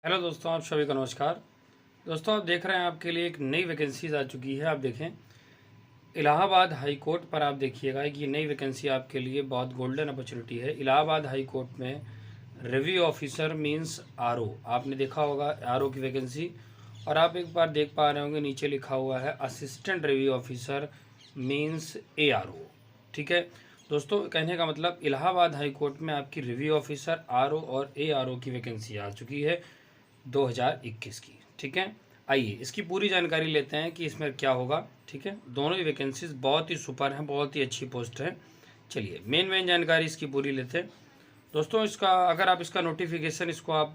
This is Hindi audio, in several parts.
हेलो दोस्तों, आप सभी को नमस्कार। दोस्तों, आप देख रहे हैं आपके लिए एक नई वैकेंसीज आ चुकी है। आप देखें, इलाहाबाद हाई कोर्ट पर आप देखिएगा कि ये नई वैकेंसी आपके लिए बहुत गोल्डन अपॉर्चुनिटी है। इलाहाबाद हाई कोर्ट में रिव्यू ऑफिसर मींस आरओ, आपने देखा होगा आरओ की वैकेंसी। और आप एक बार देख पा रहे होंगे नीचे लिखा हुआ है assistant review officer means ARO. ठीक है दोस्तों, कहने का मतलब इलाहाबाद हाई कोर्ट में आपकी रिव्यू ऑफिसर आरओ और एआरओ की वैकेंसी आ चुकी है 2021 की। ठीक है, आइए इसकी पूरी जानकारी लेते हैं कि इसमें क्या होगा। ठीक है, दोनों ही वैकेंसीज बहुत ही सुपर हैं, बहुत ही अच्छी पोस्ट है। चलिए मेन जानकारी इसकी पूरी लेते हैं। दोस्तों, इसका अगर आप इसका नोटिफिकेशन इसको आप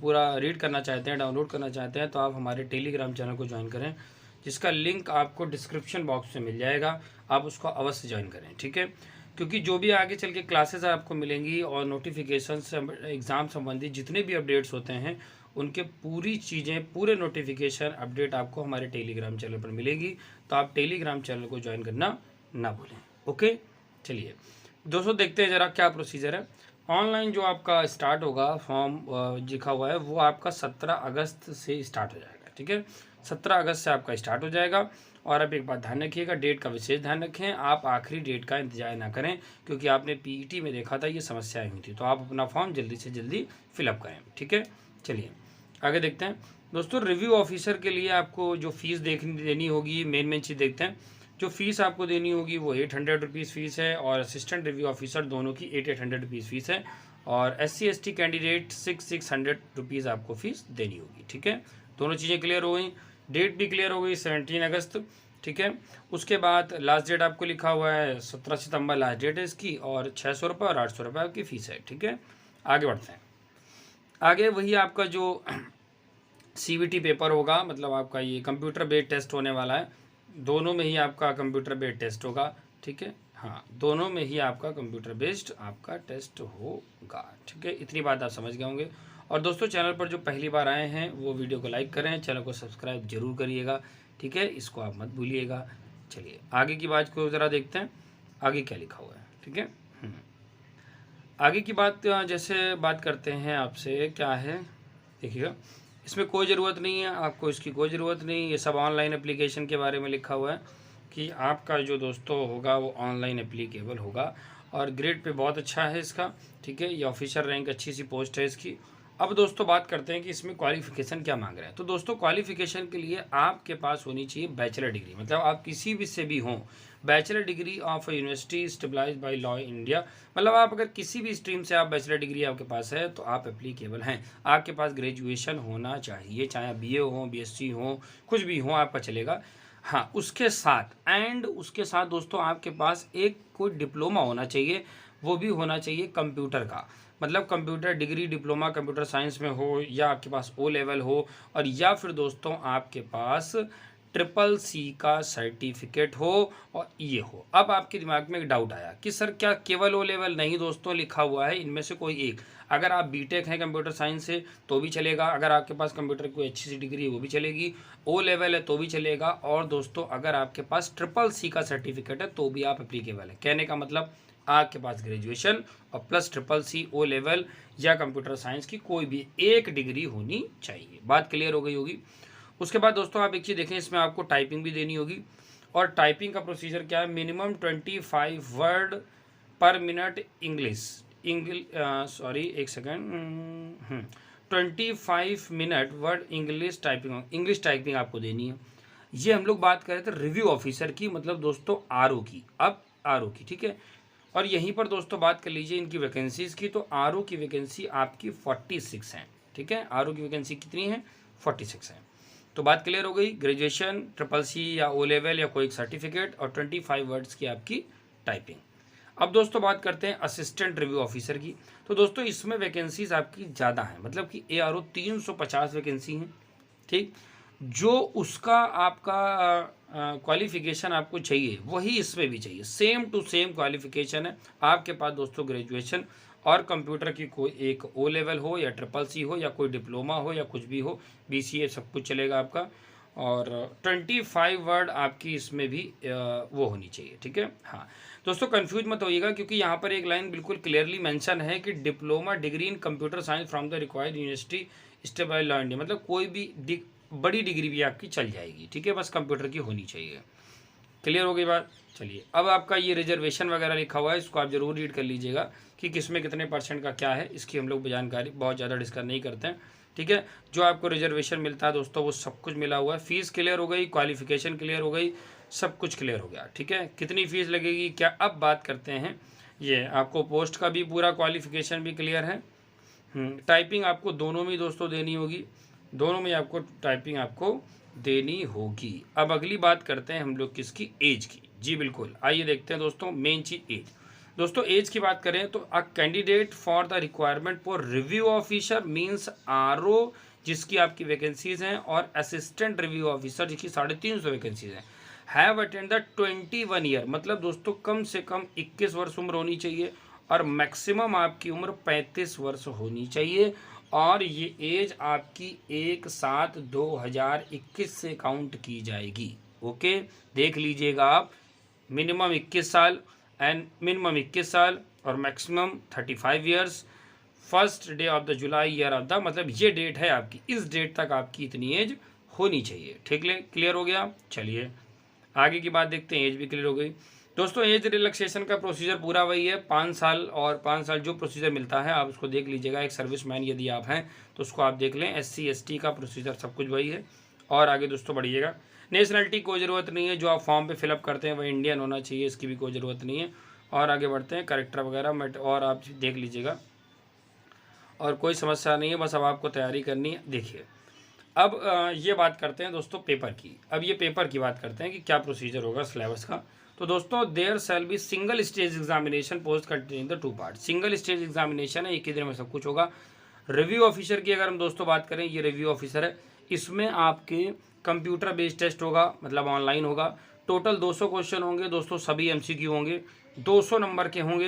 पूरा रीड करना चाहते हैं, डाउनलोड करना चाहते हैं, तो आप हमारे टेलीग्राम चैनल को ज्वाइन करें, जिसका लिंक आपको डिस्क्रिप्शन बॉक्स में मिल जाएगा। आप उसको अवश्य ज्वाइन करें। ठीक है, क्योंकि जो भी आगे चल के क्लासेस आपको मिलेंगी और नोटिफिकेशन से एग्ज़ाम संबंधी जितने भी अपडेट्स होते हैं, उनके पूरी चीज़ें, पूरे नोटिफिकेशन अपडेट आपको हमारे टेलीग्राम चैनल पर मिलेगी। तो आप टेलीग्राम चैनल को ज्वाइन करना ना भूलें। ओके, चलिए दोस्तों देखते हैं ज़रा क्या प्रोसीजर है। ऑनलाइन जो आपका स्टार्ट होगा, फॉर्म लिखा हुआ है वो आपका 17 अगस्त से स्टार्ट हो जाएगा। ठीक है, 17 अगस्त से आपका स्टार्ट हो जाएगा। और आप एक बात ध्यान रखिएगा, डेट का विशेष ध्यान रखें। आप आखिरी डेट का इंतजार ना करें, क्योंकि आपने पीईटी में देखा था ये समस्याएं हुई थी। तो आप अपना फॉर्म जल्दी से जल्दी फिलअप करें। ठीक है, चलिए आगे देखते हैं। दोस्तों, रिव्यू ऑफिसर के लिए आपको जो फीस देनी होगी, मेन चीज़ देखते हैं। जो फीस आपको देनी होगी वो 800 रुपीज़ फीस है, और असिस्टेंट रिव्यू ऑफिसर दोनों की 800 रुपीज़ फीस है। और SC ST कैंडिडेट 600 रुपीज़ आपको फीस देनी होगी। ठीक है, दोनों चीज़ें क्लियर हो गई। डेट भी क्लियर हो गई, 17 अगस्त। ठीक है, उसके बाद लास्ट डेट आपको लिखा हुआ है 17 सितंबर लास्ट डेट है इसकी, और 600 रुपये और 800 रुपये आपकी फ़ीस है। ठीक है, आगे बढ़ते हैं। आगे वही आपका जो CVT पेपर होगा, मतलब आपका ये कंप्यूटर बेस्ड टेस्ट होने वाला है। दोनों में ही आपका कंप्यूटर बेस्ड टेस्ट होगा। ठीक है, हाँ, दोनों में ही आपका कंप्यूटर बेस्ड आपका टेस्ट होगा। ठीक है, इतनी बात आप समझ गए होंगे। और दोस्तों, चैनल पर जो पहली बार आए हैं वो वीडियो को लाइक करें, चैनल को सब्सक्राइब जरूर करिएगा। ठीक है, इसको आप मत भूलिएगा। चलिए आगे की बात को ज़रा देखते हैं, आगे क्या लिखा हुआ है। ठीक है, आगे की बात जैसे बात करते हैं आपसे, क्या है देखिएगा, इसमें कोई ज़रूरत नहीं है, आपको इसकी कोई ज़रूरत नहीं। ये सब ऑनलाइन एप्लीकेशन के बारे में लिखा हुआ है कि आपका जो दोस्तों होगा वो ऑनलाइन एप्लीकेबल होगा, और ग्रेड पे बहुत अच्छा है इसका। ठीक है, ये ऑफिसर रैंक अच्छी सी पोस्ट है इसकी। अब दोस्तों बात करते हैं कि इसमें क्वालिफिकेशन क्या मांग रहे हैं। तो दोस्तों, क्वालिफिकेशन के लिए आपके पास होनी चाहिए बैचलर डिग्री, मतलब आप किसी भी से भी हों। Bachelor degree of university established by law India, मतलब आप अगर किसी भी स्ट्रीम से आप बैचलर डिग्री आपके पास है तो आप एप्लीकेबल हैं। आपके पास ग्रेजुएशन होना चाहिए, चाहे BA हो, BSc हो, कुछ भी हो आपका चलेगा। हाँ, उसके साथ दोस्तों आपके पास एक कोई डिप्लोमा होना चाहिए, वो भी होना चाहिए कंप्यूटर का। मतलब computer degree, diploma computer science में हो, या आपके पास O लेवल हो, और या फिर दोस्तों आपके पास CCC का सर्टिफिकेट हो, और ये हो। अब आपके दिमाग में एक डाउट आया कि सर क्या केवल O लेवल? नहीं दोस्तों, लिखा हुआ है इनमें से कोई एक। अगर आप बीटेक हैं कंप्यूटर साइंस से तो भी चलेगा, अगर आपके पास कंप्यूटर की कोई अच्छी सी डिग्री है वो भी चलेगी, O लेवल है तो भी चलेगा, और दोस्तों अगर आपके पास CCC का सर्टिफिकेट है तो भी आप एप्लीकेबल है। कहने का मतलब आपके पास ग्रेजुएशन और प्लस CCC, O लेवल या कंप्यूटर साइंस की कोई भी एक डिग्री होनी चाहिए। बात क्लियर हो गई होगी। उसके बाद दोस्तों आप एक चीज़ देखें, इसमें आपको टाइपिंग भी देनी होगी। और टाइपिंग का प्रोसीजर क्या है, मिनिमम 25 वर्ड पर मिनट सॉरी एक second, 25 minute word English typing आपको देनी है। ये हम लोग बात कर रहे थे रिव्यू ऑफिसर की, मतलब दोस्तों आरओ की। अब आरओ की, ठीक है। और यहीं पर दोस्तों बात कर लीजिए इनकी वैकेंसीज की, तो आरओ की वैकेंसी आपकी 46 है। ठीक है, आरओ की वैकेंसी कितनी है? 46 है। तो बात क्लियर हो गई, ग्रेजुएशन, CCC या O लेवल या कोई एक सर्टिफिकेट, और 25 वर्ड्स की आपकी टाइपिंग। अब दोस्तों बात करते हैं असिस्टेंट रिव्यू ऑफिसर की। तो दोस्तों इसमें वैकेंसीज आपकी ज़्यादा हैं, मतलब कि ARO 350 वैकेंसी हैं। ठीक, जो उसका आपका क्वालिफिकेशन आपको चाहिए वही इसमें भी चाहिए, सेम टू सेम क्वालिफिकेशन है आपके पास दोस्तों। ग्रेजुएशन और कंप्यूटर की कोई एक O लेवल हो, या CCC हो, या कोई डिप्लोमा हो, या कुछ भी हो, BCA, सब कुछ चलेगा आपका। और 25 वर्ड आपकी इसमें भी वो होनी चाहिए। ठीक है, हाँ दोस्तों कंफ्यूज मत होइएगा, क्योंकि यहाँ पर एक लाइन बिल्कुल क्लियरली मेंशन है कि diploma degree in computer science from the required university stable law India, मतलब कोई भी बड़ी डिग्री भी आपकी चल जाएगी, ठीक है, बस कंप्यूटर की होनी चाहिए। क्लियर हो गई बात। चलिए, अब आपका ये रिजर्वेशन वगैरह लिखा हुआ है, इसको आप जरूर रीड कर लीजिएगा कि किसमें कितने % का क्या है, इसकी हम लोग जानकारी बहुत ज़्यादा डिस्कस नहीं करते हैं, ठीक है। जो आपको रिजर्वेशन मिलता है दोस्तों वो सब कुछ मिला हुआ है। फीस क्लियर हो गई, क्वालिफिकेशन क्लियर हो गई, सब कुछ क्लियर हो गया, ठीक है। कितनी फीस लगेगी क्या, अब बात करते हैं। ये आपको पोस्ट का भी पूरा क्वालिफिकेशन भी क्लियर है। टाइपिंग आपको दोनों में दोस्तों देनी होगी, दोनों में आपको टाइपिंग आपको देनी होगी। अब अगली बात करते हैं हम लोग किसकी, एज की। जी बिल्कुल, आइए देखते हैं दोस्तों मेन चीज़ एज। दोस्तों एज की बात करें तो a candidate for the requirement for review officer means RO जिसकी आपकी वैकेंसीज हैं, और असिस्टेंट रिव्यू ऑफिसर जिसकी 350 वैकेंसीज हैं, हैव अटेंड द 21 ईयर, मतलब दोस्तों कम से कम 21 वर्ष उम्र होनी चाहिए और मैक्सिमम आपकी उम्र 35 वर्ष होनी चाहिए। और ये एज आपकी 1/7/2021 से काउंट की जाएगी। ओके, देख लीजिएगा आप, मिनिमम 21 साल एंड मिनिमम 21 साल और maximum 35 years, first day of the July year of the, मतलब ये डेट है आपकी, इस डेट तक आपकी इतनी एज होनी चाहिए, ठीक है। क्लियर हो गया। चलिए आगे की बात देखते हैं, एज भी क्लियर हो गई। दोस्तों एज रिलैक्सेशन का प्रोसीजर पूरा वही है, 5 साल, और 5 साल जो प्रोसीजर मिलता है आप उसको देख लीजिएगा। एक सर्विसमैन यदि आप हैं तो उसको आप देख लें, SC ST का प्रोसीजर सब कुछ वही है। और आगे दोस्तों बढ़िएगा, नेशनलिटी कोई ज़रूरत नहीं है, जो आप फॉर्म पे फिलअप करते हैं वह इंडियन होना चाहिए, इसकी भी कोई ज़रूरत नहीं है। और आगे बढ़ते हैं, करेक्टर वगैरह और आप देख लीजिएगा, और कोई समस्या नहीं है, बस अब आपको तैयारी करनी है। देखिए अब ये बात करते हैं दोस्तों पेपर की। अब ये पेपर की बात करते हैं कि क्या प्रोसीजर होगा सिलेबस का। तो दोस्तों there shall be single stage examination post containing the 2 part. Single stage examination है, एक ही दिन में सब कुछ होगा। रिव्यू ऑफिसर की अगर हम दोस्तों बात करें, ये रिव्यू ऑफिसर है, इसमें आपके कंप्यूटर बेस्ड टेस्ट होगा, मतलब ऑनलाइन होगा। टोटल 200 क्वेश्चन होंगे दोस्तों, सभी MCQ होंगे, 200 नंबर के होंगे।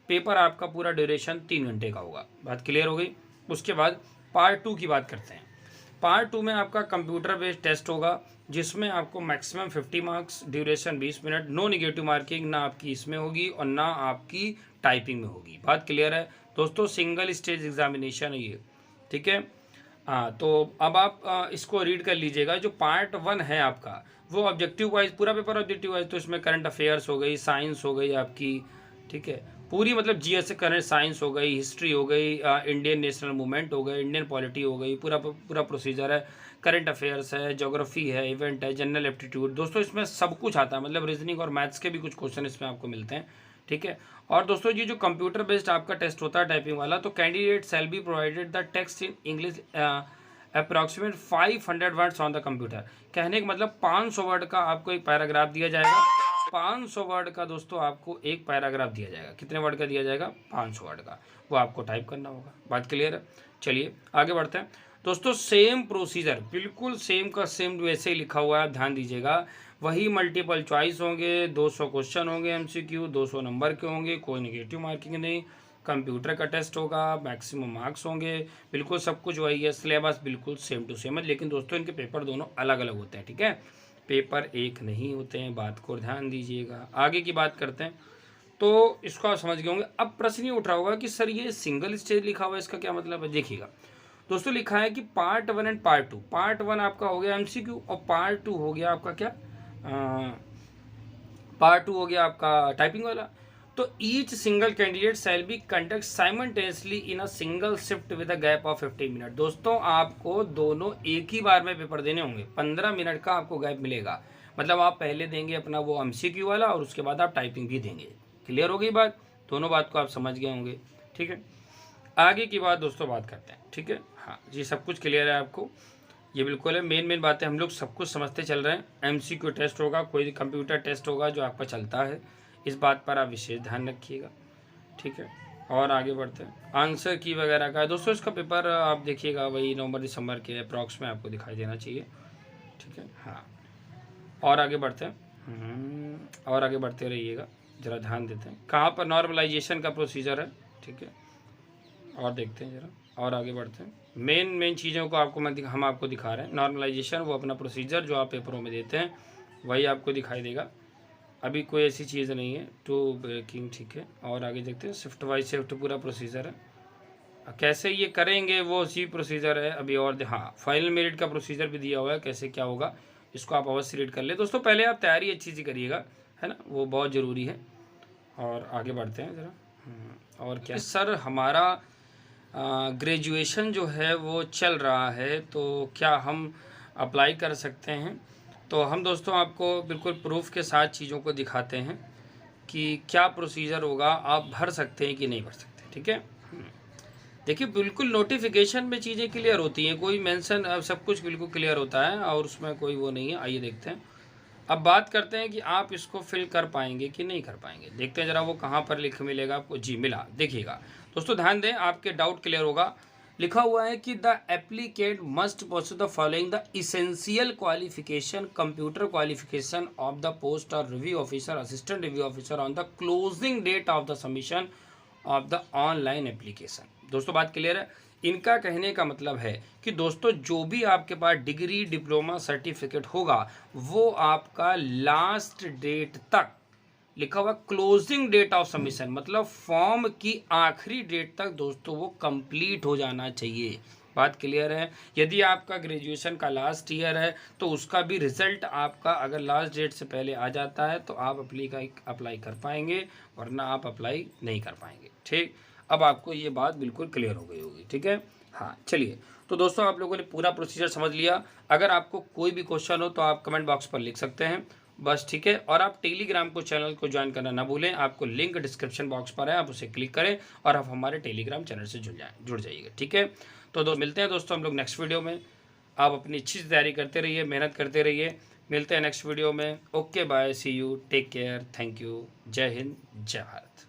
पेपर आपका पूरा ड्यूरेशन 3 घंटे का होगा। बात क्लियर हो गई। उसके बाद पार्ट 2 की बात करते हैं। पार्ट 2 में आपका कंप्यूटर बेस्ड टेस्ट होगा, जिसमें आपको maximum 50 marks, duration 20 minute, no negative marking ना आपकी इसमें होगी और ना आपकी टाइपिंग में होगी। बात क्लियर है दोस्तों, सिंगल स्टेज एग्जामिनेशन है ये, ठीक है। हाँ, तो अब आप इसको रीड कर लीजिएगा। जो पार्ट 1 है आपका वो ऑब्जेक्टिव वाइज, पूरा पेपर ऑब्जेक्टिव वाइज, तो इसमें करंट अफेयर्स हो गई, साइंस हो गई आपकी, ठीक है, पूरी मतलब GS करंट साइंस हो गई, हिस्ट्री हो गई, इंडियन नेशनल मूवमेंट हो गई, इंडियन पॉलिटी हो गई, पूरा प्रोसीजर है, करंट अफेयर्स है, ज्योग्राफी है, इवेंट है, जनरल एप्टीट्यूड। दोस्तों इसमें सब कुछ आता है, मतलब रीजनिंग और मैथ्स के भी कुछ क्वेश्चन इसमें आपको मिलते हैं, ठीक है। और दोस्तों ये जो कंप्यूटर बेस्ड आपका टेस्ट होता है टाइपिंग वाला, तो candidate shall be provided the text in English approximate 500 words on the computer. कहने का मतलब 500 वर्ड का आपको एक पैराग्राफ दिया जाएगा। 500 वर्ड का दोस्तों आपको एक पैराग्राफ दिया जाएगा। कितने वर्ड का दिया जाएगा? 500 वर्ड का, वो आपको टाइप करना होगा। बात क्लियर है। चलिए आगे बढ़ते हैं दोस्तों। सेम प्रोसीजर, बिल्कुल सेम का सेम वैसे ही लिखा हुआ है, आप ध्यान दीजिएगा। वही मल्टीपल चॉइस होंगे, 200 क्वेश्चन होंगे MCQ, 200 नंबर के होंगे, कोई नेगेटिव मार्किंग नहीं। कंप्यूटर का टेस्ट होगा, मैक्सिमम मार्क्स होंगे, बिल्कुल सब कुछ वही है। सिलेबस बिल्कुल सेम टू सेम है, लेकिन दोस्तों इनके पेपर दोनों अलग अलग होते हैं, ठीक है, पेपर एक नहीं होते हैं। बात को ध्यान दीजिएगा। आगे की बात करते हैं, तो इसको आप समझ गए होंगे। अब प्रश्न ये उठ रहा होगा कि सर ये सिंगल स्टेज लिखा हुआ है, इसका क्या मतलब है? देखिएगा दोस्तों, लिखा है कि पार्ट 1 एंड पार्ट 2। पार्ट 1 आपका हो गया MCQ और पार्ट 2 हो गया आपका क्या, पार्ट 2 हो गया आपका टाइपिंग वाला। तो each single candidate shall be conduct simultaneously in a single shift with a gap of 15 minute. दोस्तों आपको दोनों एक ही बार में पेपर देने होंगे, 15 मिनट का आपको गैप मिलेगा। मतलब आप पहले देंगे अपना वो MCQ वाला और उसके बाद आप टाइपिंग भी देंगे। क्लियर हो गई बात? दोनों बात को आप समझ गए होंगे, ठीक है। आगे की बात दोस्तों बात करते हैं, ठीक है। हाँ जी, सब कुछ क्लियर है आपको, ये बिल्कुल है। मेन बातें हम लोग सब कुछ समझते चल रहे हैं। MCQ टेस्ट होगा, कोई कंप्यूटर टेस्ट होगा जो आपका चलता है, इस बात पर आप विशेष ध्यान रखिएगा, ठीक है। और आगे बढ़ते हैं, आंसर की वगैरह का दोस्तों इसका पेपर आप देखिएगा वही नवंबर-दिसंबर के अप्रॉक्स में आपको दिखाई देना चाहिए, ठीक है। हाँ, और आगे बढ़ते हैं, और आगे बढ़ते रहिएगा, ज़रा ध्यान देते हैं कहाँ पर नॉर्मलाइजेशन का प्रोसीजर है, ठीक है। और देखते हैं ज़रा, और आगे बढ़ते हैं। मेन चीज़ों को आपको हम आपको दिखा रहे हैं। नॉर्मलाइजेशन वो अपना प्रोसीजर जो आप पेपरों में देते हैं वही आपको दिखाई देगा, अभी कोई ऐसी चीज़ नहीं है। टू ब्रेकिंग, ठीक है। और आगे देखते हैं, शिफ्ट बाई शिफ्ट पूरा प्रोसीजर है, कैसे ये करेंगे वो सी प्रोसीजर है अभी, और हाँ फाइनल मेरिट का प्रोसीजर भी दिया हुआ है, कैसे क्या होगा इसको आप अवश्य रीड कर ले दोस्तों। पहले आप तैयारी अच्छी सी करिएगा, है ना, वो बहुत ज़रूरी है। और आगे बढ़ते हैं ज़रा। और क्या सर, हमारा ग्रेजुएशन जो है वो चल रहा है, तो क्या हम अप्लाई कर सकते हैं? तो हम दोस्तों आपको बिल्कुल प्रूफ के साथ चीज़ों को दिखाते हैं कि क्या प्रोसीजर होगा, आप भर सकते हैं कि नहीं भर सकते, ठीक है। देखिए बिल्कुल नोटिफिकेशन में चीज़ें क्लियर होती हैं, कोई मेंशन सब कुछ बिल्कुल क्लियर होता है और उसमें कोई वो नहीं है। आइए देखते हैं, अब बात करते हैं कि आप इसको फिल कर पाएंगे कि नहीं कर पाएंगे। देखते हैं ज़रा वो कहाँ पर लिख मिलेगा आपको। जी मिला, देखिएगा दोस्तों, ध्यान दें, आपके डाउट क्लियर होगा। लिखा हुआ है कि the applicant must post the following the essential qualification computer qualification of the post और review officer assistant review officer on the closing date of the submission of the online application. दोस्तों बात क्लियर है। इनका कहने का मतलब है कि दोस्तों जो भी आपके पास डिग्री डिप्लोमा सर्टिफिकेट होगा वो आपका लास्ट डेट तक लिखा हुआ क्लोजिंग डेट ऑफ सबमिशन, मतलब फॉर्म की आखिरी डेट तक दोस्तों वो कंप्लीट हो जाना चाहिए। बात क्लियर है। यदि आपका ग्रेजुएशन का लास्ट ईयर है तो उसका भी रिजल्ट आपका अगर लास्ट डेट से पहले आ जाता है तो आप अप्लाई कर पाएंगे, वरना आप अप्लाई नहीं कर पाएंगे। ठीक, अब आपको ये बात बिल्कुल क्लियर हो गई होगी, ठीक है। हाँ चलिए, तो दोस्तों आप लोगों ने पूरा प्रोसीजर समझ लिया। अगर आपको कोई भी क्वेश्चन हो तो आप कमेंट बॉक्स पर लिख सकते हैं बस, ठीक है। और आप टेलीग्राम को चैनल को ज्वाइन करना ना भूलें, आपको लिंक डिस्क्रिप्शन बॉक्स पर है, आप उसे क्लिक करें और आप हमारे टेलीग्राम चैनल से जुड़ जाइएगा, ठीक है। तो मिलते हैं दोस्तों हम लोग नेक्स्ट वीडियो में। आप अपनी अच्छी से तैयारी करते रहिए, मेहनत करते रहिए। मिलते हैं नेक्स्ट वीडियो में। Okay bye, see you, take care, thank you, Jai Hind, जय भारत।